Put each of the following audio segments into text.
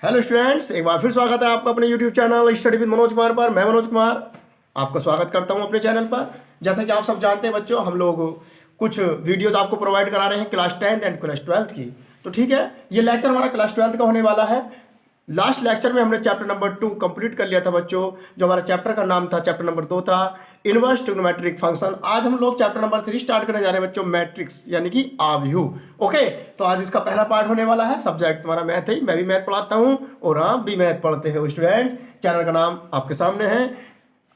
Hello students, एक बार फिर स्वागत है आपका अपने YouTube channel study with Manoj Kumar पर। मैं मनोज कुमार आपका स्वागत करता हूं अपने चैनल पर। जैसा कि आप सब जानते हैं बच्चों, हम लोग कुछ वीडियोज आपको प्रोवाइड करा रहे हैं class 10th and class 12th की। तो ठीक है, ये लेक्चर हमारा क्लास 12th का होने वाला है। लास्ट लेक्चर में हमने चैप्टर नंबर 2 कंप्लीट कर लिया था बच्चों। जो हमारा चैप्टर का नाम था, चैप्टर नंबर 2 था इनवर्स ट्रिग्नोमेट्रिक फंक्शन। आज हम लोग चैप्टर नंबर 3 स्टार्ट करने जा रहे हैं बच्चों, मैट्रिक्स यानी कि आव्यूह। ओके, तो आज इसका पहला पार्ट होने वाला है। सब्जेक्ट तुम्हारा मैथ है, मैं भी मैथ पढ़ाता हूँ और आप भी मैथ पढ़ते हो स्टूडेंट। चैनल का नाम आपके सामने है,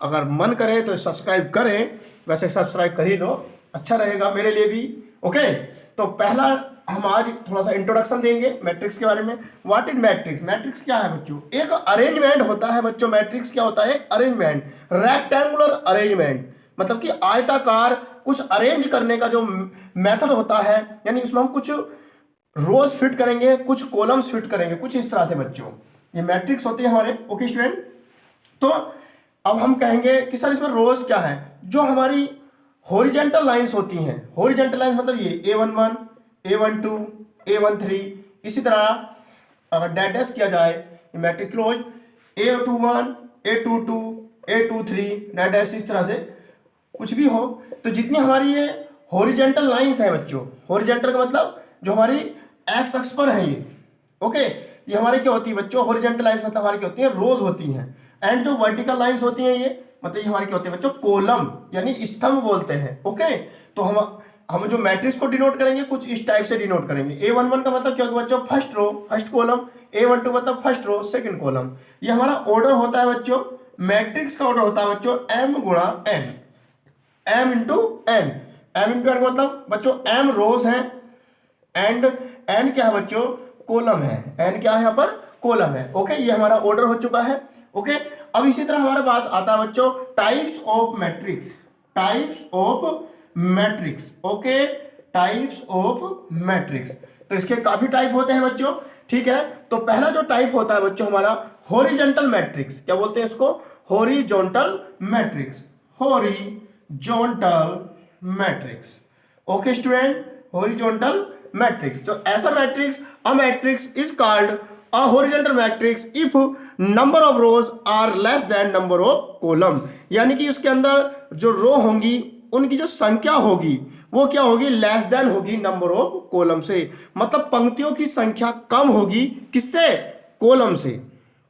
अगर मन करे तो सब्सक्राइब करें। वैसे सब्सक्राइब कर ही लो, अच्छा रहेगा मेरे लिए भी। ओके, तो पहला हम आज थोड़ा सा इंट्रोडक्शन देंगे मैट्रिक्स के बारे में। What is matrix? मैट्रिक्स क्या है बच्चों? एक अरेंजमेंट होता है बच्चों। मैट्रिक्स क्या होता है? एक अरेंजमेंट, रेक्टेंगुलर अरेंजमेंट, मतलब कि आयताकार कुछ अरेंज करने का जो मेथड होता है, यानी उसमें हम कुछ रोज फिट करेंगे, कुछ कॉलम्स फिट करेंगे, कुछ इस तरह से बच्चों ये मैट्रिक्स होते हैं हमारे। ओके स्टूडेंट, तो अब हम कहेंगे कि सर इसमें रोज क्या है? जो हमारी हॉरिजॉन्टल लाइंस होती हैं, हॉरिजॉन्टल लाइंस मतलब ये A11, A12, A13, इसी तरह अगर डैश किया जाए matric close A21, A22, A23 dash, इस तरह से कुछ भी हो। तो जितनी हमारी ये हॉरिजॉन्टल लाइंस हैं बच्चों, हॉरिजॉन्टल का मतलब जो हमारी एक्स अक्ष पर है ये। ओके, ये हमारी क्या होती है बच्चों? हॉरिजॉन्टल लाइंस मतलब हमारी क्या होती है? रोज होती हैं। एंड जो वर्टिकल लाइंस होती हैं ये मतलब ये हमारी क्या होती है बच्चों? कॉलम यानी स्तंभ बोलते हैं। ओके, तो हम जो मैट्रिक्स को डिनोट करेंगे कुछ इस टाइप से डिनोट करेंगे। A11 का मतलब क्या होगा बच्चों? First row first column. A12 मतलब फर्स्ट रो सेकंड कॉलम। ये हमारा ऑर्डर होता है बच्चों। मैट्रिक्स का ऑर्डर होता है बच्चों m गुणा n, m into n। m into n का मतलब बच्चों m रोज हैं एंड n क्या है बच्चों? कॉलम है। n क्या है यहाँ पर? कॉलम है। ओके, ये हमारा ऑर्डर हो चुका है। ओके, अब इसी तरह हमारे पास आता है बच्चों types of matrix, types of matrix. Okay, types of matrix, तो इसके काफी टाइप होते हैं बच्चों। ठीक है, तो पहला जो टाइप होता है बच्चों हमारा हॉरिजॉन्टल मैट्रिक्स। क्या बोलते हैं इसको? Horizontal matrix, horizontal matrix. Okay student, horizontal matrix. तो ऐसा matrix, a matrix is called a horizontal matrix if number of rows are less than number of column। यानी कि उसके अंदर जो रो होंगी उनकी जो संख्या होगी वो क्या होगी? लेस देन होगी नंबर ऑफ कॉलम से। मतलब पंक्तियों की संख्या कम होगी। किससे? कॉलम से।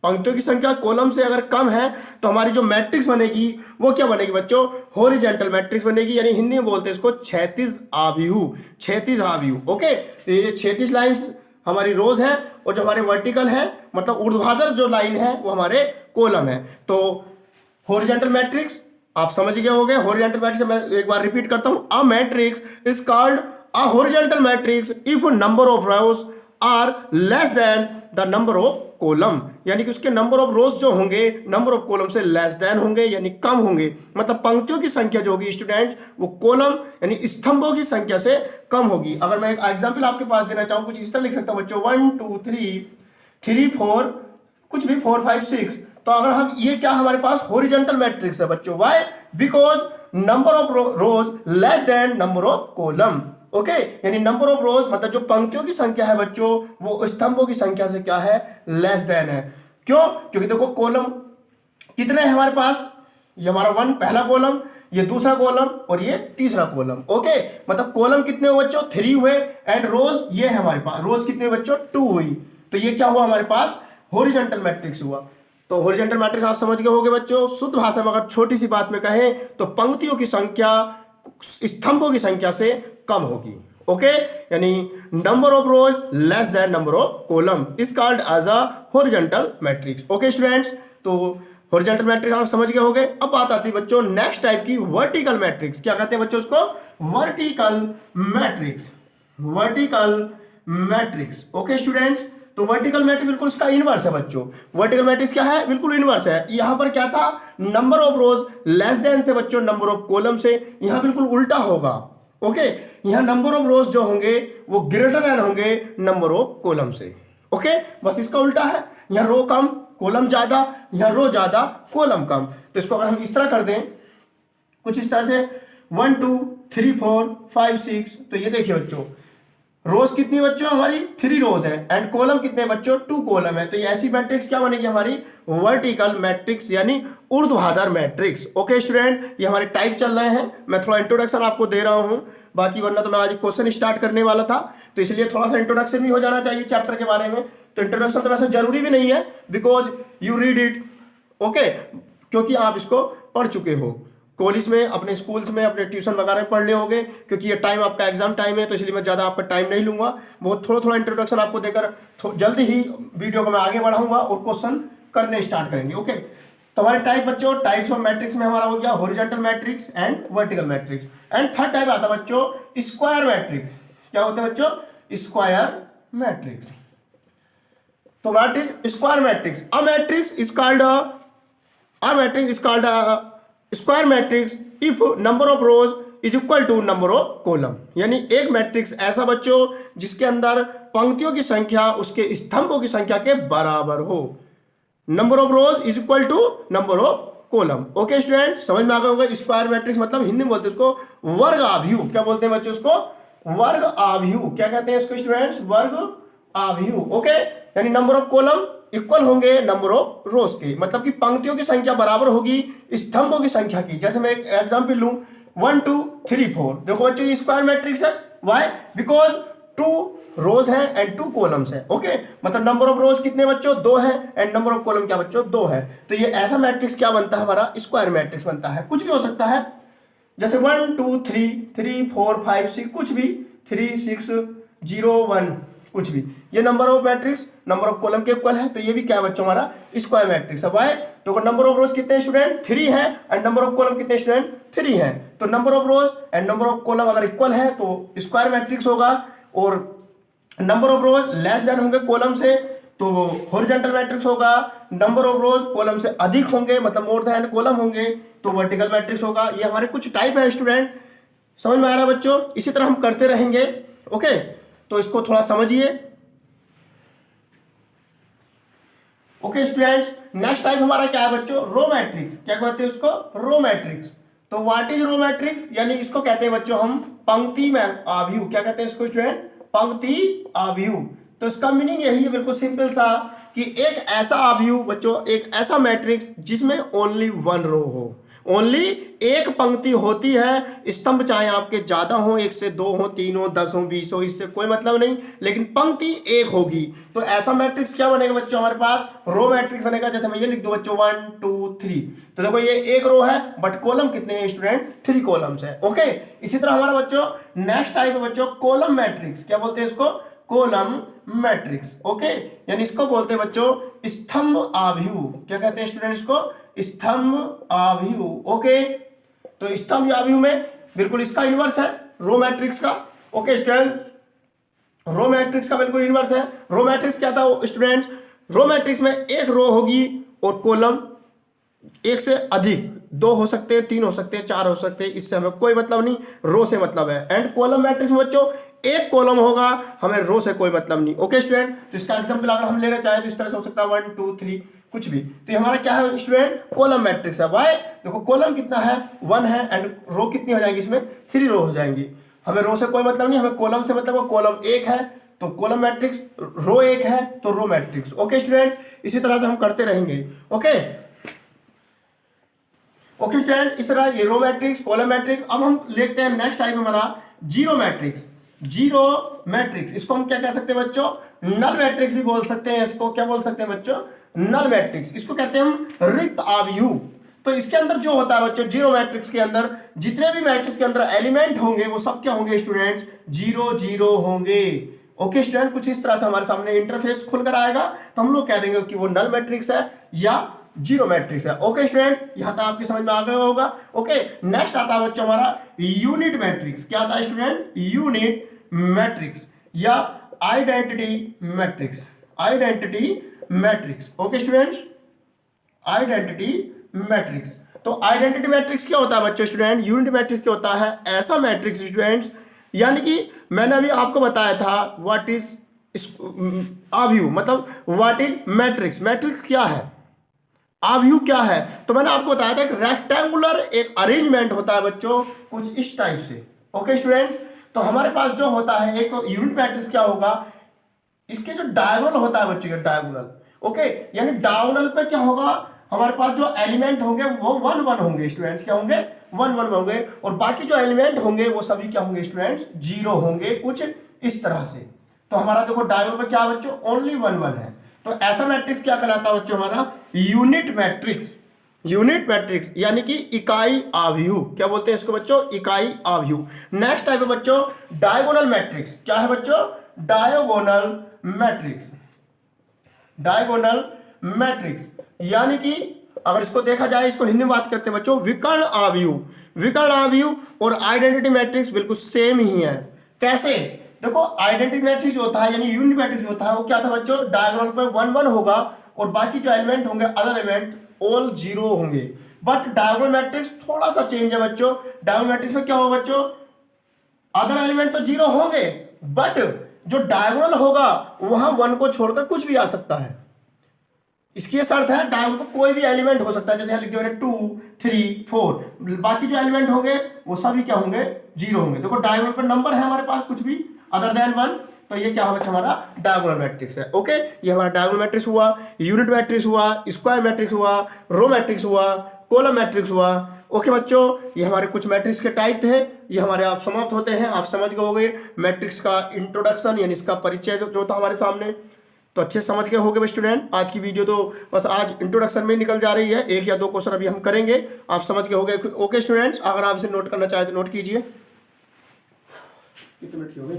पंक्तियों की संख्या कॉलम से अगर कम है तो हमारी जो मैट्रिक्स बनेगी वो क्या बनेगी बच्चों? हॉरिजॉन्टल मैट्रिक्स बनेगी, यानी हिंदी में बोलते हैं इसको क्षैतिज आव्यूह, क्षैतिज आव्यूह। ओके, तो ये क्षैतिज लाइंस हमारी रोज है और जो हमारे वर्टिकल है मतलब ऊर्ध्वाधर जो लाइन है वो हमारे कॉलम है। तो हॉरिजॉन्टल मैट्रिक्स आप समझ गए होंगे। हॉरिजॉन्टल मैट्रिक्स मैं एक बार रिपीट करता हूं, a matrix is called a horizontal matrix if number of rows are less than the number of column. यानी कि उसके नंबर ऑफ रोज जो होंगे नंबर ऑफ कॉलम से लेस देन होंगे, यानी कम होंगे। मतलब पंक्तियों की संख्या जो होगी स्टूडेंट वो कॉलम यानी स्तंभों की संख्या से कम होगी। अगर मैं एक एग्जांपल आपके पास देना चाहूं, कुछ इस तरह लिख सकता हूं बच्चों 1 2 3 4 कुछ भी 4 5 6। तो अगर हम ये क्या हमारे पास हॉरिजॉन्टल मैट्रिक्स है बच्चों। Why? Because number of rows less than number of column. Okay, यानी नंबर ऑफ रोज मतलब जो पंक्तियों की संख्या है बच्चों वो स्तंभों की संख्या से क्या है? लेस देन है। क्यों? क्योंकि देखो कॉलम कितने हैं हमारे पास? ये हमारा 1 पहला कॉलम, ये दूसरा कॉलम और ये तीसरा कॉलम। ओके, मतलब कॉलम कितने हुए बच्चों? 3 हुए एंड रोज ये है हमारे पास। रोज कितने बच्चों? 2 हुई। तो ये क्या हुआ हमारे पास? हॉरिजॉन्टल मैट्रिक्स हुआ। तो हॉरिजॉन्टल मैट्रिक्स आप समझ गए होंगे बच्चों। शुद्ध भाषा में अगर छोटी सी बात में कहें तो पंक्तियों की संख्या स्तंभों की संख्या से कम होगी। ओके, यानी number of rows less than number of column is called as a horizontal matrix. Okay students, तो हॉरिजॉन्टल मैट्रिक्स आप समझ गए होंगे। अब बात आती है बच्चों नेक्स्ट टाइप की, वर्टिकल मैट्रिक्स। क्या कहते हैं बच्चों उसको? Vertical matrix, vertical matrix. Okay students, तो वर्टिकल मैट्रिक्स बिल्कुल इसका इनवर्स है बच्चों। वर्टिकल मैट्रिक्स क्या है? बिल्कुल इनवर्स है। यहां पर क्या था? Number of rows less then से बच्चों नंबर ऑफ कॉलम से। यहां बिल्कुल उल्टा होगा। ओके, यहां नंबर ऑफ रोज जो होंगे वो ग्रेटर देन होंगे नंबर ऑफ कॉलम से। ओके, बस इसका उल्टा है। यहां रो कम कॉलम ज्यादा, यहां रो ज्यादा कॉलम कम। तो इसको अगर हम इस तरह कर दें कुछ इस तरह से 1 2 3 4 5 6, तो ये देखिए बच्चों रोज कितनी बच्चों हमारी 3 रोज है एंड कॉलम कितने बच्चों 2 कॉलम है। तो ये ऐसी मैट्रिक्स क्या बनेगी हमारी वर्टिकल मैट्रिक्स यानी ऊर्ध्वाधर मैट्रिक्स। ओके स्टूडेंट, ये हमारे टाइप चल रहे हैं, मैं थोड़ा इंट्रोडक्शन आपको दे रहा हूं, बाकी वरना तो मैं आज क्वेश्चन स्टार्ट करने वाला था, तो इसलिए थोड़ा सा इंट्रोडक्शन भी हो जाना चाहिए चैप्टर के बारे में। तो इंट्रोडक्शन तो वैसे जरूरी भी नहीं है because you read it, okay, क्योंकि आप इसको पढ़ चुके हो कॉलेज में, अपने स्कूल्स में, अपने ट्यूशन वगैरह में पढ़ ले होगे, क्योंकि ये टाइम आपका एग्जाम टाइम है, तो इसलिए मैं ज़्यादा आपका टाइम नहीं लूंगा। बहुत थोड़ा थोड़ा इंट्रोडक्शन आपको देकर जल्दी ही वीडियो को मैं आगे बढ़ाऊंगा और क्वेश्चन करने स्टार्ट करेंगे। ओके, तो हमारे टाइप बच्चों, टाइप्स ऑफ मैट्रिक्स में हमारा हो गया horizontal matrix and vertical matrix. And third type आता है बच्चों स्क्वायर मैट्रिक्स। क्या होते हैं बच्चों? Square matrix. तो what is square matrix? A matrix is called square matrix if number of rows is equal to number of column. यानी एक मैट्रिक्स ऐसा बच्चों जिसके अंदर पंक्तियों की संख्या उसके स्तंभों की संख्या के बराबर हो। Number of rows is equal to number of column. Okay student, समझ में आ गया होगा। स्क्वायर मैट्रिक्स मतलब हिंदी में बोलते हैं उसको वर्ग आव्यूह। क्या बोलते हैं बच्चों उसको? वर्ग आव्यूह। क्या कहते हैं इसको स्टूडेंट्स? वर्ग आव्यूह। ओके, यानी नंबर ऑफ कॉलम इक्वल होंगे नंबर ऑफ रोज के, मतलब कि पंक्तियों की संख्या बराबर होगी स्तंभों की संख्या की। जैसे मैं एक एग्जांपल लूं 1 2 3 4, देखो बच्चों ये स्क्वायर मैट्रिक्स है। व्हाई? बिकॉज 2 रोज हैं एंड 2 कॉलम्स हैं। ओके, मतलब नंबर ऑफ रोज कितने बच्चों? 2 है एंड नंबर ऑफ कॉलम क्या बच्चों? 2 है। तो ये ऐसा मैट्रिक्स क्या बनता है हमारा? स्क्वायर मैट्रिक्स बनता है। कुछ भी हो सकता है, जैसे 1 2 3 3 4 5 6, कुछ भी 3 6 0 1, कुछ भी। ये number of matrix number of column के इक्वल है, तो ये भी क्या है बच्चों? हमारा स्क्वायर मैट्रिक्स है। व्हाई? तो नंबर ऑफ रोज कितने स्टूडेंट? 3 है एंड नंबर ऑफ कॉलम कितने स्टूडेंट? 3 है। तो number of rose and number of column अगर इक्वल है तो स्क्वायर मैट्रिक्स होगा, और number of rows less than होंगे कॉलम से तो हॉरिजॉन्टल मैट्रिक्स होगा। नंबर ऑफ रोज कॉलम से अधिक होंगे मतलब मोर देन कॉलम होंगे तो वर्टिकल मैट्रिक्स होगा। ये हमारे कुछ टाइप है स्टूडेंट, समझ में आ रहा है बच्चों? इसी तरह हम करते रहेंगे। ओके, तो इसको थोड़ा समझिए। ओके स्टूडेंट्स, नेक्स्ट टाइप हमारा क्या है बच्चों? Row matrix. क्या कहते हैं उसको? Row matrix. तो व्हाट इज रो मैट्रिक्स? यानी इसको कहते हैं बच्चों हम पंक्ति में आव्यूह। क्या कहते हैं इसको स्टूडेंट? पंक्ति आव्यूह। तो इसका मीनिंग यही है बिल्कुल सिंपल सा, कि एक ऐसा आव्यूह बच्चों, एक ऐसा मैट्रिक्स जिसमें ओनली 1 रो हो, ओनली एक पंक्ति होती है। स्तंभ चाहे आपके ज्यादा हो, 1 से 2 हो, 3 हो, 10 हो, 20 हो, इससे कोई मतलब नहीं, लेकिन पंक्ति एक होगी। तो ऐसा मैट्रिक्स क्या बनेगा बच्चों? हमारे पास रो मैट्रिक्स बनेगा। जैसे मैं ये लिख दूं बच्चों 1 2 3, तो देखो ये एक रो है बट कॉलम कितने हैं स्टूडेंट? 3 कॉलम्स है। ओके, इसी तरह हमारा बच्चों नेक्स्ट टाइप है बच्चों कॉलम मैट्रिक्स। क्या बोलते हैं इसको? Column matrix. ओके, यानी इसको बोलते हैं बच्चों स्तंभ आव्यूह। क्या कहते हैं स्टूडेंट इसको? स्तंभ आव्यूह। ओके, तो स्तंभ आव्यूह में बिल्कुल इसका इनवर्स है रो मैट्रिक्स का। ओके स्टूडेंट, रो मैट्रिक्स का बिल्कुल इनवर्स है। रो मैट्रिक्स क्या था स्टूडेंट? रो मैट्रिक्स में एक रो होगी और कॉलम एक से अधिक, 2 हो सकते हैं, 3 हो सकते हैं, 4 हो सकते हैं, इससे हमें कोई मतलब नहीं, रो से मतलब है। एंड कॉलम मैट्रिक्स में बच्चों एक कॉलम होगा, हमें रो से कोई मतलब नहीं। ओके स्टूडेंट, तो इसका एग्जांपल अगर हम लेना चाहें तो इस तरह से हो सकता है 1 2 3 कुछ भी। तो ये हमारा क्या है स्टूडेंट? कॉलम मैट्रिक्स है। व्हाई? देखो कॉलम कितना है? 1 है एंड रो कितनी हो जाएंगी इसमें? 3 रो हो जाएंगी। हमें रो से कोई मतलब नहीं, हमें कॉलम से मतलब कॉलम एक है तो कॉलम मैट्रिक्स, रो एक है तो रो मैट्रिक्स। ओके स्टूडेंट, इसी तरह से हम करते रहेंगे। ओके ओके स्टूडेंट, इस तरह ये रो मैट्रिक्स, कॉलम मैट्रिक्स। अब हम लेते हैं नेक्स्ट टाइप हमारा जीरो मैट्रिक्स। जीरो मैट्रिक्स, इसको हम क्या कह सकते हैं बच्चों? नल मैट्रिक्स भी बोल सकते हैं। इसको क्या बोल सकते हैं बच्चों? Null matrix. इसको कहते हैं हम रिक्त आव्यूह। तो इसके अंदर जो होता है बच्चों, जीरो मैट्रिक्स के अंदर जितने भी मैट्रिक्स के अंदर एलिमेंट होंगे वो सब क्या होंगे स्टूडेंट्स? 0 0 होंगे। ओके स्टूडेंट, कुछ इस तरह से हमारे सामने इंटरफेस खुलकर आएगा तो हम लोग कह देंगे कि वो नल मैट्रिक्स है या जीरो मैट्रिक्स है। ओके स्टूडेंट, यहां तक आपकी समझ में आ गया होगा। ओके, नेक्स्ट आता है बच्चों हमारा यूनिट मैट्रिक्स। क्या आता है स्टूडेंट? यूनिट मैट्रिक्स या identity matrix. Identity matrix. Okay students, identity matrix. तो आइडेंटिटी मैट्रिक्स क्या होता है बच्चों? स्टूडेंट, यूनिट मैट्रिक्स क्या होता है? ऐसा मैट्रिक्स स्टूडेंट्स, यानी कि मैंने अभी आपको बताया था व्हाट इज आव्यूह, मतलब व्हाट इज मैट्रिक्स। मैट्रिक्स क्या है, आव्यूह क्या है? तो मैंने आपको बताया था कि रेक्टेंगुलर एक अरेंजमेंट होता है बच्चों कुछ इस टाइप से। ओके स्टूडेंट, तो हमारे पास जो होता है एक यूनिट मैट्रिक्स क्या होगा, इसके जो डायगोनल होता है बच्चों, डायगोनल, ओके, यानी डायगोनल पे क्या होगा, हमारे पास जो एलिमेंट होंगे वो 1 1 होंगे स्टूडेंट्स, क्या होंगे 1 1 होंगे, और बाकी जो एलिमेंट होंगे वो सभी क्या होंगे स्टूडेंट्स 0 होंगे, कुछ इस तरह से। तो हमारा देखो डायगोनल पे क्या बच्चों ओनली 1 1 है, तो ऐसा मैट्रिक्स क्या कहलाता है बच्चों, हमारा यूनिट मैट्रिक्स। यूनिट मैट्रिक्स यानी कि इकाई आव्यूह, क्या बोलते हैं इसको बच्चों, इकाई आव्यूह। नेक्स्ट टाइप है बच्चों डायगोनल मैट्रिक्स। क्या है बच्चों, डायगोनल मैट्रिक्स। डायगोनल मैट्रिक्स यानी कि अगर इसको देखा जाए, इसको हिंदी में बात करते हैं बच्चों विकर्ण आव्यूह। विकर्ण आव्यूह और आइडेंटिटी मैट्रिक्स बिल्कुल सेम ही है। कैसे, देखो आइडेंटिटी मैट्रिक्स होता है यानी यूनिट मैट्रिक्स होता है, वो क्या था बच्चों, डायगोनल पर 1 1 होगा और बाकी जो एलिमेंट होंगे अदर एलिमेंट ऑल 0 होंगे। बट डायगोनल मैट्रिक्स थोड़ा सा चेंज है बच्चों। डायगोनल मैट्रिक्स में क्या होगा बच्चों, अदर एलिमेंट तो 0 होंगे, बट जो डायगोनल होगा वहां 1 को छोड़कर कुछ भी आ सकता है। इसकी ये शर्त है, डायगोनल पर कोई भी एलिमेंट हो सकता है, जैसे लिख दिया 2 3 4, बाकी जो एलिमेंट होंगे वो सभी क्या होंगे 0 होंगे। देखो डायगोनल पर नंबर है हमारे पास कुछ भी अदर देन 1, तो ये क्या होगा हमारा डायगोनल मैट्रिक्स है। ओके, ये हमारा डायगोनल मैट्रिक्स हुआ, यूनिट मैट्रिक्स हुआ, स्क्वायर मैट्रिक्स हुआ, रो मैट्रिक्स हुआ, कॉलम मैट्रिक्स हुआ। ओके बच्चों, ये हमारे कुछ मैट्रिक्स के टाइप थे, ये हमारे आप समाप्त होते हैं। आप समझ गए होंगे मैट्रिक्स का इंट्रोडक्शन यानी इसका परिचय जो था हमारे सामने, तो अच्छे समझ गए होंगे स्टूडेंट। आज की वीडियो तो बस आज इंट्रोडक्शन में निकल जा रही है, 1 या 2 क्वेश्चन अभी हम करेंगे, आप समझ गए होंगे। ओके स्टूडेंट्स, अगर आप इसे नोट करना चाहें तो नोट कीजिए। कितने मिनट हो गए?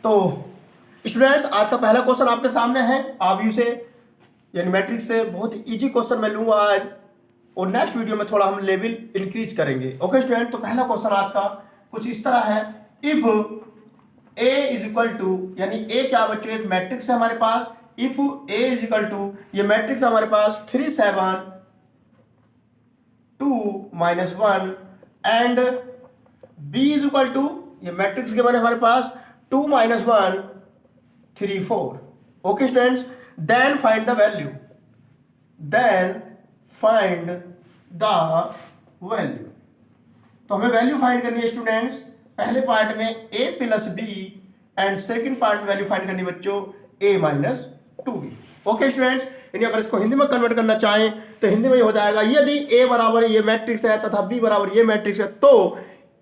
तो स्टूडेंट्स आज का पहला क्वेश्चन आपके सामने है आव्यूह से यानी मैट्रिक्स से। बहुत इजी क्वेश्चन मैं लूंगा आज, और नेक्स्ट वीडियो में थोड़ा हम लेवल इंक्रीज करेंगे। ओके स्टूडेंट, तो पहला क्वेश्चन आज का कुछ इस तरह है, if A is equal to, यानी A क्या बच्चों एक मैट्रिक्स है हमारे पास, if A is equal to, ये मैट्रिक्स हमारे पास 3 7 2 -1 and B is equal to, ये मैट्रिक्स के बने हमारे पास 2 -1 3 4। Okay students, then find the value, then find the value. तो हमें वैल्यू फाइंड करनी है स्टूडेंट्स, पहले पार्ट में a plus B and second part में वैल्यू फाइंड करनी बच्चों a minus 2b। Okay students, यानी अगर इसको हिंदी में कन्वर्ट करना चाहें तो हिंदी में हो जाएगा, यदि a बराबर ये मैट्रिक्स है तथा b बराबर ये मैट्रिक्स है तो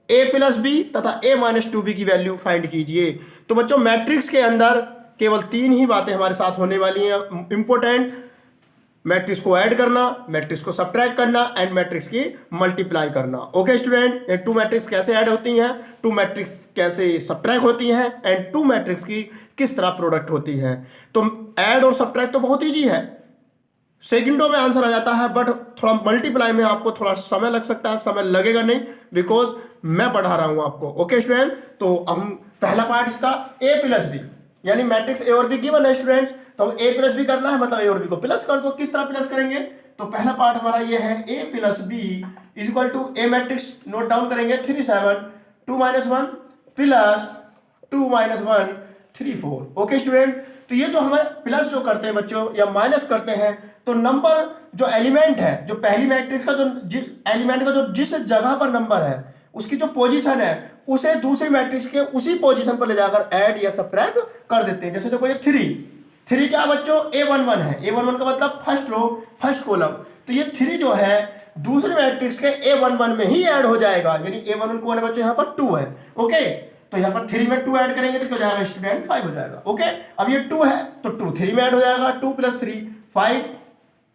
a प्लस बी तथा a माइनस 2b की वैल्यू फाइंड कीजिए। तो बच्चों मैट्रिक्स के अंदर केवल 3 ही बातें हमारे साथ होने वाली हैं इंपॉर्टेंट, मैट्रिक्स को ऐड करना, मैट्रिक्स को सब्ट्रैक्ट करना एंड मैट्रिक्स की मल्टीप्लाई करना। ओके स्टूडेंट, ये 2 मैट्रिक्स कैसे ऐड होती हैं, 2 मैट्रिक्स कैसे सब्ट्रैक्ट होती हैं एंड 2 मैट्रिक्स की किस तरह प्रोडक्ट होती है। तो ऐड और सब्ट्रैक्ट तो बहुत ईजी है, सेकंडों में आंसर आ जाता है, बट थोड़ा मल्टीप्लाई में आपको थोड़ा समय लग सकता है, समय लगेगा नहीं बिकॉज मैं पढ़ा रहा हूं आपको। ओके स्टूडेंट, तो हम पहला पार्ट इसका a प्लस बी यानी मैट्रिक्स a और b गिवन है स्टूडेंट्स, तो हम a प्लस बी करना है, मतलब a और b को प्लस कर दो। किस तरह प्लस करेंगे, तो पहला पार्ट हमारा ये है a plus B is equal to a matrix note down करेंगे 3 7 2 -1 प्लस 2 -1 3 4। ओके स्टूडेंट, तो ये जो हमारे प्लस जो करते हैं बच्चों या माइनस करते हैं, तो नंबर जो एलिमेंट है, जो पहली मैट्रिक्स का जो एलिमेंट का जो जिस जगह पर नंबर है उसकी जो पोजीशन है उसे दूसरी मैट्रिक्स के उसी पोजीशन पर ले जाकर ऐड या सब्ट्रैक्ट कर देते हैं। जैसे देखो ये 3 क्या बच्चों a11 है, a11 का मतलब फर्स्ट रो फर्स्ट कॉलम, तो ये 3 जो है दूसरी मैट्रिक्स के a11 में ही ऐड हो जाएगा, यानी a11 कौन है बच्चों, यहाँ पर 2 है। ओके, तो यहाँ पर 3 में 2 ऐड करेंगे तो क्या हो जाएगा स्टूडेंट 5 हो जाएगा। ओके, अब ये 2 है तो 2 3 में ऐड हो जाएगा, 2 + 3 5।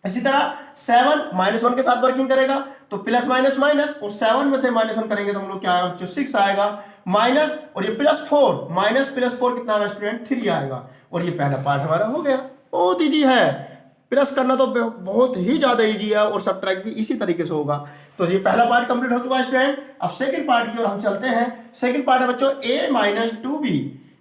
इसी तरह 7 -1 के साथ वर्किंग करेगा तो प्लस माइनस माइनस, और 7 में से -1 करेंगे तो हम लोग क्या आएगा बच्चों 6 आएगा, माइनस और ये +4 माइनस +4 कितना आएगा स्टूडेंट 3 आएगा। और ये पहला पार्ट हमारा हो गया, बहुत ईजी है, प्लस करना तो बहुत ही ज्यादा ईजी है और सब्ट्रैक्ट भी इसी तरीके से होगा। तो ये पहला पार्ट कंप्लीट हो चुका है स्टूडेंट। अब सेकंड पार्ट की ओर हम चलते हैं। सेकंड पार्ट है बच्चों a minus 2b,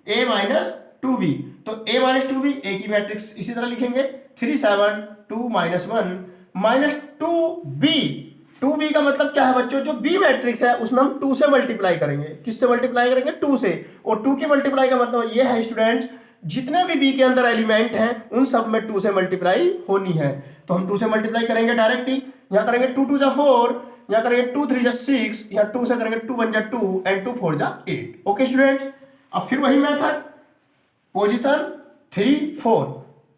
a minus 2b, तो a माइनस 2b a की मैट्रिक्स इसी तरह लिखेंगे 3 7 2 -1 माइनस 2b का मतलब क्या है बच्चों, जो b मैट्रिक्स है उसमें हम 2 से मल्टीप्लाई करेंगे। किससे मल्टीप्लाई करेंगे, 2 से, और 2 की मल्टीप्लाई का मतलब ये है स्टूडेंट्स जितने भी b के अंदर एलिमेंट हैं उन सब में 2 से मल्टीप्लाई होनी है। तो हम 2 से मल्टीप्लाई करेंगे डायरेक्टली, यहां करेंगे 2 2 जा 4, यहाँ करेंगे 2 3 जा 6, यहाँ 2 से करेंगे 2 1 जा 2 एंड 2 4 जा 8। ओके स्टूडेंट्स, अब फिर वही मेथड, पोजीशन 3 4,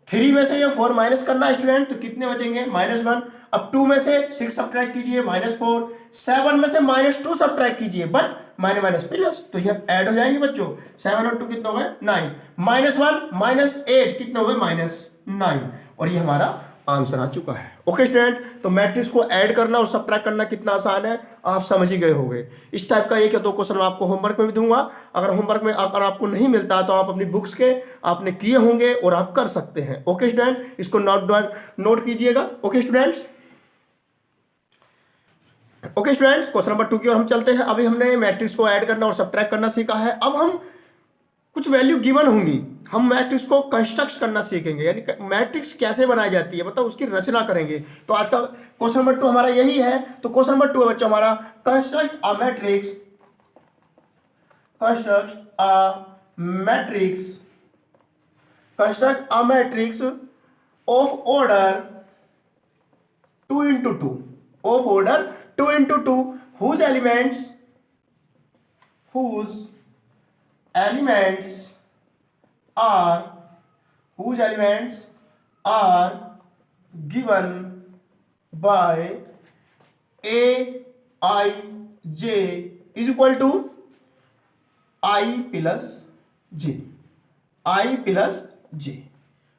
3 में से ये 4 माइनस करना है स्टूडेंट, तो कितने बचेंगे -1। अब 2 में से 6 सब्ट्रैक्ट कीजिए -4, 7 में से -2 सब्ट्रैक्ट कीजिए, बट माइनस माइनस प्लस, तो ये ऐड हो जाएंगे बच्चों। 7 और 2 कितने हो गए 9, -1 -8 कितने हो गए -9, और ये हमारा आंसर आ चुका है। ओके स्टूडेंट, तो मैट्रिक्स को ऐड करना और सब्ट्रैक्ट करना कितना आसान है आप समझ ही गए होंगे। इस टाइप का एक या दो क्वेश्चन मैं आपको होमवर्क में भी दूंगा। अगर होमवर्क में अगर आपको नहीं मिलता तो आप अपनी बुक्स के आपने किए होंगे और आप कर सकते हैं। ओके स्टूडेंट, इसको नोट कीजिएगा। Okay students, okay students, question number 2 की ओर हम चलते हैं। अभी हमने मैट्रिक्स को ऐड करना और सब्ट्रैक्ट करना सीखा है। अब हम कुछ वैल्यू गिवन होंगी, हम मैट्रिक्स को कंस्ट्रक्ट करना सीखेंगे, यानी मैट्रिक्स कैसे बनाई जाती है, मतलब उसकी रचना करेंगे। तो आज का क्वेश्चन नंबर 2 हमारा यही है। तो क्वेश्चन नंबर 2 है बच्चों हमारा, construct a matrix, construct a matrix of order 2 into 2, of order 2 into 2, whose elements are given by a I j is equal to I plus j,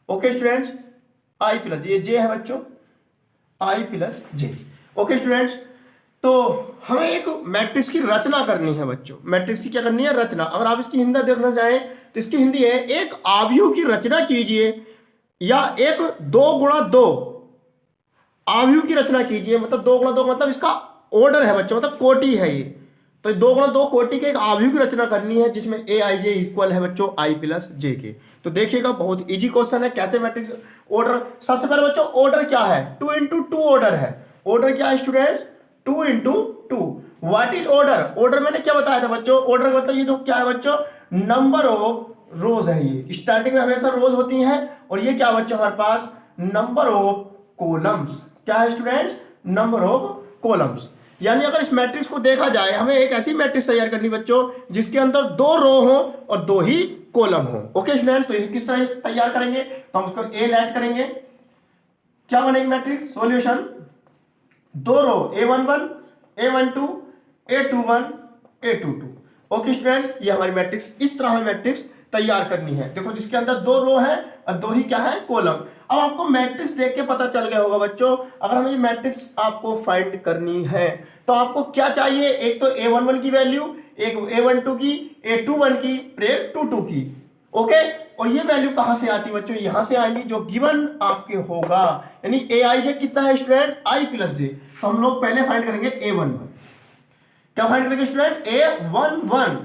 okay students, I plus ये j है बच्चों, I plus j। Okay students, तो हमें एक matrix की रचना करनी है बच्चों। मैट्रिक्स की क्या करनी है, रचना। अगर आप इसकी हिंदी देखना चाहें तो इसकी हिंदी है, एक आव्यूह की रचना कीजिए, या एक 2 गुणा 2 आव्यूह की रचना कीजिए। मतलब 2 गुणा 2 मतलब इसका ऑर्डर है बच्चों, मतलब कोटि है ये। तो 2 गुणा 2 कोटि के एक आव्यूह की रचना करनी है, जिसमें ए आई जे इक्वल है बच्चों I plus j के। तो देखिएगा बहुत इजी क्वेश्चन है, कैसे मैट्रिक्स ऑर्डर। सबसे पहले बच्चों ऑर्डर क्या है, 2 into 2 ऑर्डर है। ऑर्डर क्या है students, 2 into 2। What is order, order मैंने क्या बताया था बच्चों, ऑर्डर मतलब ये तो क्या है बच्चों, नंबर ऑफ रोज है। ये स्टार्टिंग में हमेशा रोज होती हैं, और ये क्या बच्चों हमारे पास नंबर ऑफ कॉलम्स। क्या है स्टूडेंट्स, नंबर ऑफ कॉलम्स। यानी अगर इस मैट्रिक्स को देखा जाए, हमें एक ऐसी मैट्रिक्स तैयार करनी बच्चों जिसके अंदर 2 रो हो और 2 ही कॉलम हो। ओके स्टूडेंट्स, तो ये किस तरह तैयार करेंगे, तो हम उसको ए ऐड करेंगे, क्या बनेगी मैट्रिक्स, सॉल्यूशन 2 रो A11 A12 A21 A22। Okay students, ये हमारी मैट्रिक्स, इस तरह हमें मैट्रिक्स तैयार करनी है। देखो जिसके अंदर 2 रो है और 2 ही क्या है कॉलम। अब आपको मैट्रिक्स देख के पता चल गया होगा बच्चों, अगर हमें ये मैट्रिक्स आपको फाइंड करनी है तो आपको क्या चाहिए, एक तो A11 की वैल्यू, एक A12 की, A21 की, A22 की। ओके, और ये वैल्यू कहां से आती है बच्चों, यहां से आएंगी जो गिवन आपके होगा। यानी ए आई जे कितना है स्टूडेंट, I plus j। तो हम लोग पहले फाइंड करेंगे A11। क्या फाइंड करेंगे स्टूडेंट, A11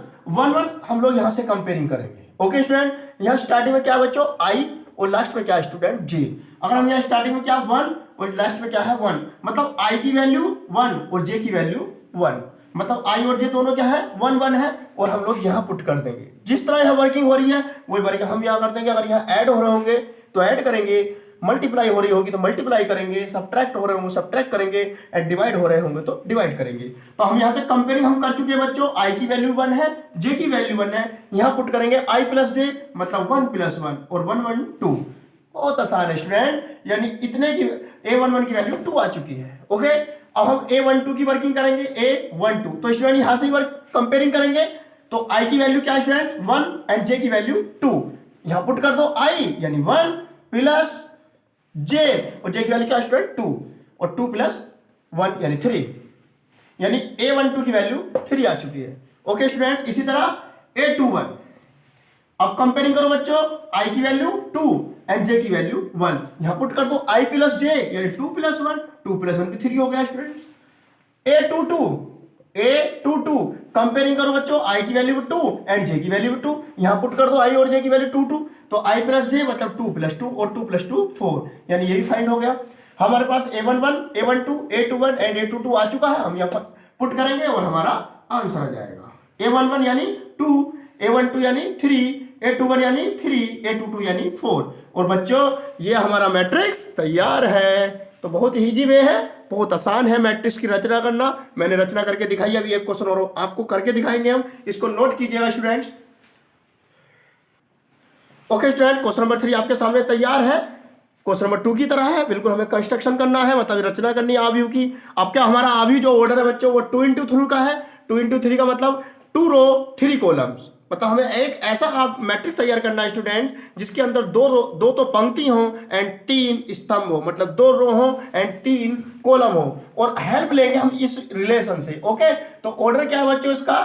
हम लोग यहां से कंपेयरिंग करेंगे। ओके स्टूडेंट, यहां स्टार्टिंग में क्या बच्चों I और लास्ट में क्या है स्टूडेंट j। अगर हम यहां स्टार्टिंग में क्या 1 और लास्ट में क्या है 1, मतलब I की वैल्यू 1 और j की वैल्यू 1, मतलब I और j दोनों क्या है 1 1 है, और हम लोग यहां पुट कर देंगे। जिस तरह यहां वर्किंग हो रही है वही वर्किंग हम यहां कर देंगे। अगर यहां ऐड हो रहे होंगे तो ऐड करेंगे, मल्टीप्लाई हो रही होगी तो मल्टीप्लाई करेंगे, सब्ट्रैक्ट हो रहे होंगे सब्ट्रैक्ट करेंगे, एंड डिवाइड हो रहे होंगे तो डिवाइड करेंगे। तो हम यहां से कंपेयरिंग हम कर चुके हैं बच्चों, I की वैल्यू 1 है, j की वैल्यू 1 है, यहां पुट करेंगे I plus j, मतलब 1 plus 1 और 1 1 2। बहुत आसान है स्टूडेंट, यानी इतने की A11 की वैल्यू 2 आ चुकी है। ओके, अब हम A12 की वर्किंग करेंगे, A12, तो स्टूडेंट यहां से वर्क कंपेयरिंग करेंगे, तो I की वैल्यू क्या है स्टूडेंट 1 एंड j की वैल्यू 2, यहां पुट कर दो I यानी 1 प्लस j, और j की वैल्यू क्या है स्टूडेंट 2, और 2 प्लस 1 यानी 3, यानी A12 की वैल्यू 3 आ चुकी है। ओके स्टूडेंट, इसी तरह A21, अब कंपेयरिंग करो बच्चों, I की वैल्यू 2 एंड j की वैल्यू 1, यहां पुट कर दो I प्लस j यानी 2 प्लस 1, 2 प्लस 1 की 3 हो गया स्टूडेंट। A22 कंपेयरिंग करो बच्चों, I की वैल्यू 2 एंड j की वैल्यू 2, यहां पुट कर दो I और j की वैल्यू 2 2, तो I प्लस j मतलब 2 प्लस 2 और 2 प्लस 2 4, यानी ये भी फाइंड हो गया। हमारे पास A11 A12 A21 and A22 आ चुका है, हम यहां पुट करेंगे और हमारा आंसर आ जाएगा। A11 यानी 2, A12 यानी 3, A21 यानी 3, A22 यानी 4। और बच्चों ये हमारा मैट्रिक्स तैयार है। तो बहुत ईजी वे है, बहुत आसान है मैट्रिक्स की रचना करना। मैंने रचना करके दिखाई, अभी एक क्वेश्चन और आपको करके दिखाएंगे हम, इसको नोट कीजिएगा students. Okay student, question number 3 आपके सामने तैयार है। क्वेश्चन नंबर 2 की तरह है, बिल्कुल हमें कंस्ट्रक्शन करना है, मतलब रचना करनी है आव्यूह की। अब क्या हमारा आव्यूह जो ऑर्डर है बच्चों वो 2 into 3 का है। 2 into 3 का मतलब 2 रो 3 कॉलम्स, मतलब हमें एक ऐसा मैट्रिक्स तैयार करना है स्टूडेंट्स जिसके अंदर दो तो पंक्ति हो एंड 3 स्तंभ हो, मतलब 2 रो हो एंड 3 कॉलम हो, और हेल्प लेंगे हम इस रिलेशन से। ओके, तो ऑर्डर क्या है बच्चों इसका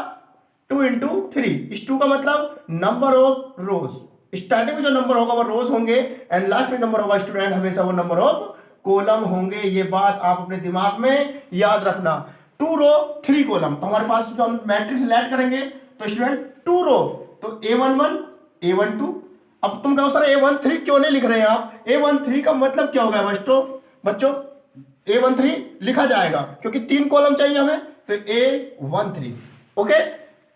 2 into 3। इस 2 का मतलब नंबर ऑफ रोज, स्टार्टिंग में जो नंबर होगा वो रोज होंगे एंड लास्ट में नंबर होगा स्टूडेंट हमेशा वो नंबर ऑफ कॉलम होंगे। ये बात आप अपने दिमाग में याद रखना। 2 रो 3 कॉलम, तो हमारे पास जो हम मैट्रिक्स ऐड करेंगे तो स्टूडेंट 2 रो तो A11 A12। अब तुम कहो सर A13 क्यों नहीं लिख रहे हैं आप? A13 का मतलब क्या होगा बच्चों A13 लिखा जाएगा क्योंकि 3 कॉलम चाहिए हमें, तो A13। ओके,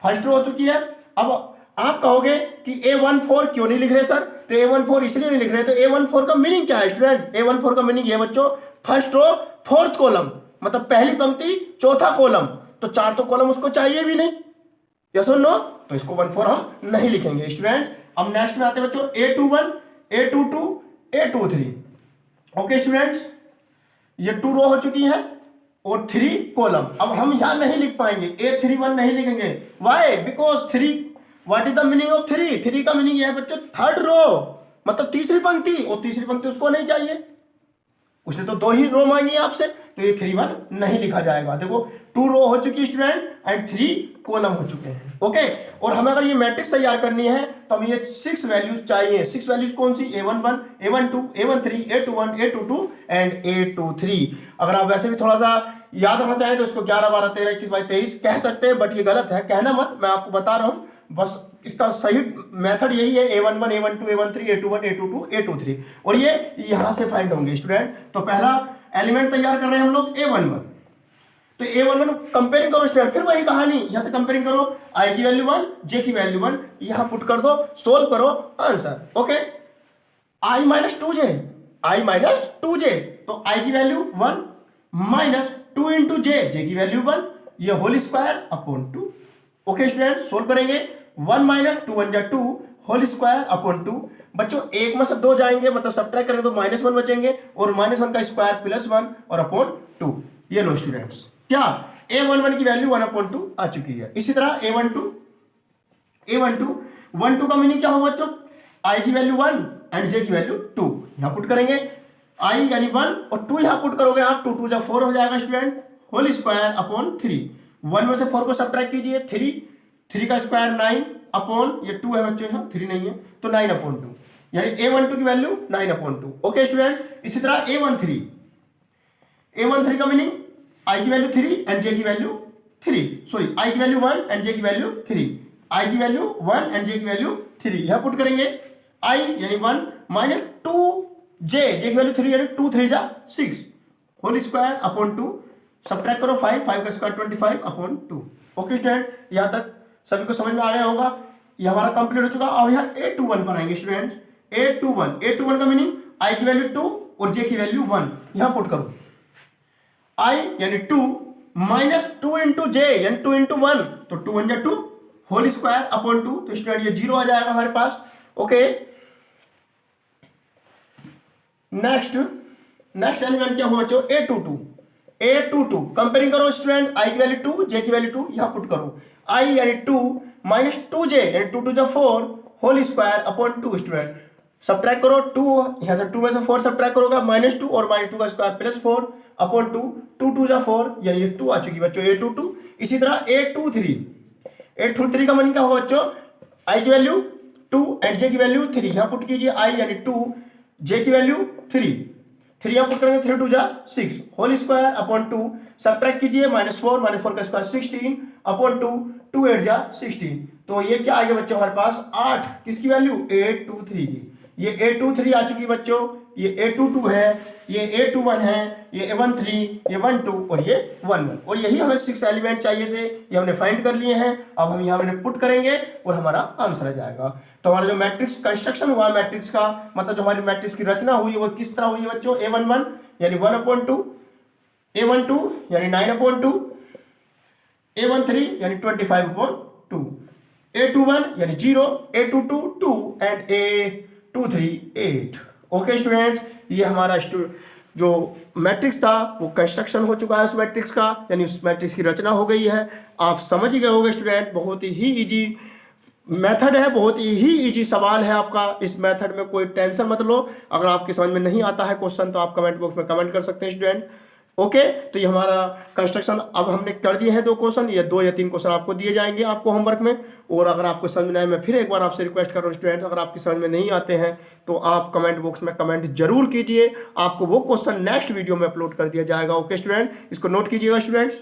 फर्स्ट रो हो चुकी है। अब आप कहोगे कि A14 क्यों नहीं लिख रहे सर? तो A14 इसलिए नहीं लिख रहे, तो A14 का मीनिंग क्या है स्टूडेंट? A14 का मीनिंग ये बच्चों फर्स्ट रो 4th कॉलम, मतलब पहली पंक्ति 4था कॉलम, तो 4 तो कॉलम उसको चाहिए भी नहीं, यस और नो, तो इसको 14 हम नहीं लिखेंगे स्टूडेंट। अब नेक्स्ट में आते हैं बच्चों A21 A22 A23। Okay students, ये 2 रो हो चुकी है और 3 कॉलम। अब हम यहां नहीं लिख पाएंगे, A31 नहीं लिखेंगे। Why? Because 3, what is the meaning of 3? 3 का मीनिंग है बच्चों 3rd रो, मतलब तीसरी पंक्ति, और तीसरी पंक्ति उसको नहीं चाहिए, उसने तो 2 ही रो मांगी आपसे, तो ये 3 1 नहीं लिखा जाएगा। देखो 2 रो हो चुकी स्टूडेंट एंड 3 कॉलम हो चुके हैं। ओके, और हमें अगर ये मैट्रिक्स तैयार करनी है तो हमें ये 6 वैल्यूज चाहिए। 6 वैल्यूज कौन सी? A11 A12 A13 A21 A22 and A23। अगर आप वैसे भी थोड़ा सा याद रखना चाहें तो इसको 11 12 13 21 22 23 कह सकते हैं, बट ये गलत है, कहना मत, मैं आपको बता रहा हूं, बस इसका सही मेथड यही है A11 A12 A13 A21 A22 A23, और ये यहां से फाइंड होंगे स्टूडेंट। तो पहला एलिमेंट तैयार कर रहे हैं हम लोग A11, तो A11 कंपेयरिंग करो स्टूडेंट, फिर वही कहानी यहां से कंपेयरिंग करो, I की वैल्यू 1 J की वैल्यू 1, यहां पुट कर दो, सोल्व करो, answer. Okay, I minus 2J तो I की वैल्यू 1 माइनस 2 इंटू J की वैल्यू 1, ये whole square upon 2। Okay student, solve करेंगे, 1 माइनस 2 1 2 होल स्क्वायर अपॉन 2। बच्चों एक में से 2 जाएंगे, मतलब सब्ट्रैक्ट करेंगे तो -1 बचेंगे, और -1 का स्क्वायर +1 और अपॉन 2। ये लो स्टूडेंट्स, क्या A11 की वैल्यू 1/2 आ चुकी है। इसी तरह A12 1 2 का मीनिंग क्या होगा बच्चों? I की वैल्यू 1 एंड J की वैल्यू 2, यहां पुट करेंगे, I यानी 1 और 2 यहां पुट करोगे आप, 2 2 जा 4 हो जाएगा स्टूडेंट, होल स्क्वायर अपॉन 3। 1 में से 4 को सब्ट्रैक्ट कीजिए, 3 का स्क्वायर 9 अपॉन, ये 2 है बच्चों, यहाँ 3 नहीं है, तो 9/2, यानी A12 की वैल्यू 9/2। ओके स्टूडेंट, इसी तरह A13 का मीनिंग I की वैल्यू 3 एंड J की वैल्यू 3, सॉरी I की वैल्यू 1 एंड J की वैल्यू 3, I की वैल्यू 1 एंड J की वैल्यू 3, यहां पुट करेंगे, I यानी 1 माइनस 2J की वैल्यू 3 यानी 2 3 जा 6 होल स्क्वायर अपॉन 2, सब्ट्रैक्ट करो 5 का स्क्वायर 25 अपॉन 2। ओके स्टूडेंट, यहां तक सभी को समझ में आ गया होगा, ये हमारा कंप्लीट हो चुका। अब यहाँ A21 पर आएंगे स्टूडेंट्स, A21 का मीनिंग I की वैल्यू 2 और J की वैल्यू 1, यहां पुट करो, I यानी 2 माइनस 2 इंटू J यानी 2 इंटू 1, तो 2 1 जा 2 होल स्क्वायर अपॉन 2, तो स्टूडेंट ये 0 आ जाएगा हमारे पास। ओके, नेक्स्ट एलिमेंट क्या हुआ बच्चों? A22 कंपेयरिंग करो स्टूडेंट, I की वैल्यू 2 J की वैल्यू 2, यहां पुट करो, I यानी 2 माइनस 2J यानी 2 2 जा 4 whole square upon 2, student subtract करो, 2 यहां से 2 में से 4 सब्ट्रैक्ट करोगे, -2 और -2 का स्क्वायर +4 अपॉन 2, 2 2 जा 4 यानी 2 आ चुकी बच्चों A22। इसी तरह A23 का मीनिंग क्या होगा बच्चों? I की वैल्यू 2 एंड J की वैल्यू 3, यहां पुट कीजिए, I यानी 2 J की वैल्यू 3 यहां पुट करेंगे, 3 2 जा 6 होल स्क्वायर अपॉन 2, सब्ट्रैक्ट कीजिए, -4 का स्क्वायर 16 अपॉन 2, 2 8 जा 16, तो ये क्या आ गया बच्चों हमारे पास 8, किसकी वैल्यू? A23 की। ये A23 आ चुकी बच्चों, ये A22 है, ये A21 है, ये A13, ये 12 और ये 11, और यही हमें 6 एलिमेंट चाहिए थे, ये हमने फाइंड कर लिए हैं। अब हम यहाँ मैंने पुट करेंगे और हमारा आंसर आ जाएगा। तो हमारा जो मैट्रिक्स कंस्ट्रक्शन हुआ मैट्रिक्स का, मतलब जो हमारी मैट्रिक्स की रचना हुई वो किस तरह हुई है बच्चों? A11 यानी 1/2, A12 यानी 9/2, A13 यानी 25/2, A21 यानी 0, A22 2 and A23 8। Okay students, ये हमारा जो मैट्रिक्स था वो कंस्ट्रक्शन हो चुका है उस मैट्रिक्स का, यानी उस मैट्रिक्स की रचना हो गई है। आप समझ ही गए होंगे स्टूडेंट, बहुत ही इजी मेथड है, बहुत ही इजी सवाल है आपका। इस मेथड में कोई टेंशन मत लो। अगर आपकी समझ में नहीं आता है क्वेश्चन तो आप कमेंट बॉक्स में कमेंट कर सकते हैं स्टूडेंट। ओके, तो ये हमारा कंस्ट्रक्शन अब हमने कर दिए हैं 2 क्वेश्चन, ये 2 या 3 क्वेश्चन आपको दिए जाएंगे आपको होमवर्क में। और अगर आपको समझ में आए, मैं फिर एक बार आपसे रिक्वेस्ट कर रहा हूँ स्टूडेंट, अगर आपकी समझ में नहीं आते हैं तो आप कमेंट बॉक्स में कमेंट जरूर कीजिए, आपको वो क्वेश्चन नेक्स्ट वीडियो में अपलोड कर दिया जाएगा। ओके स्टूडेंट, इसको नोट कीजिएगा students.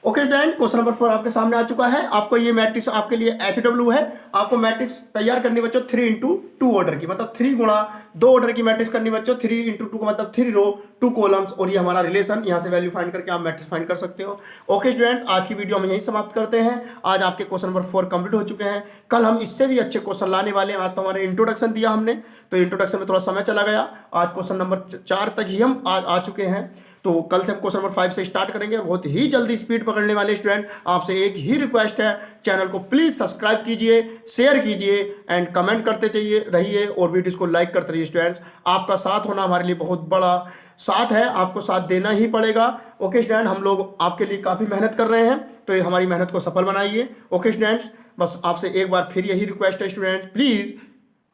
Okay student, question number 4 आपके सामने आ चुका है। आपको ये मैट्रिक्स आपके लिए HW है। आपको मैट्रिक्स तैयार करनी बच्चों 3x2 ऑर्डर की, मतलब 3 गुणा 2 ऑर्डर की मैट्रिक्स करनी बच्चों। 3x2 का मतलब 3 रो 2 कॉलम्स, और ये हमारा रिलेशन, यहाँ से वैल्यू फाइंड करके आप मैट्रिक्स फाइंड कर सकते हो। ओके स्टूडेंट्स, आज की वीडियो हम यहीं समाप्त करते हैं। आज आपके क्वेश्चन नंबर 4 कंप्लीट हो चुके हैं। कल हम इससे भी अच्छे क्वेश्चन लाने वाले हैं। आज तो हमारे इंट्रोडक्शन दिया हमने, तो इंट्रोडक्शन में थोड़ा समय चला गया। आज क्वेश्चन नंबर 4 तक ही हम आज आ चुके हैं। तो कल से हम क्वेश्चन नंबर 5 से स्टार्ट करेंगे और बहुत ही जल्दी स्पीड पकड़ने वाले स्टूडेंट। आपसे एक ही रिक्वेस्ट है, चैनल को प्लीज सब्सक्राइब कीजिए, शेयर कीजिए एंड कमेंट करते चाहिए रहिए, और वीडियोस को लाइक करते रहिए स्टूडेंट्स। आपका साथ होना हमारे लिए बहुत बड़ा साथ है, आपको साथ देना ही पड़ेगा। ओके स्टूडेंट, हम लोग आपके लिए काफ़ी मेहनत कर रहे हैं, तो ये हमारी मेहनत को सफल बनाइए। ओके स्टूडेंट्स, बस आपसे एक बार फिर यही रिक्वेस्ट है स्टूडेंट्स, प्लीज़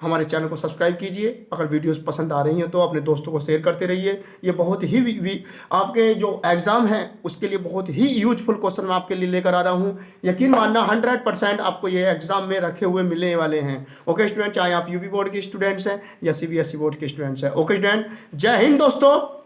हमारे चैनल को सब्सक्राइब कीजिए। अगर वीडियोस पसंद आ रही हैं तो अपने दोस्तों को शेयर करते रहिए। ये बहुत ही आपके जो एग्ज़ाम हैं उसके लिए बहुत ही यूजफुल क्वेश्चन मैं आपके लिए लेकर आ रहा हूँ। यकीन मानना 100% आपको ये एग्जाम में रखे हुए मिलने वाले हैं। ओके स्टूडेंट, चाहे आप यूपी बोर्ड के स्टूडेंट्स हैं या CBSE बोर्ड के स्टूडेंट्स हैं। ओके स्टूडेंट, जय हिंद दोस्तों।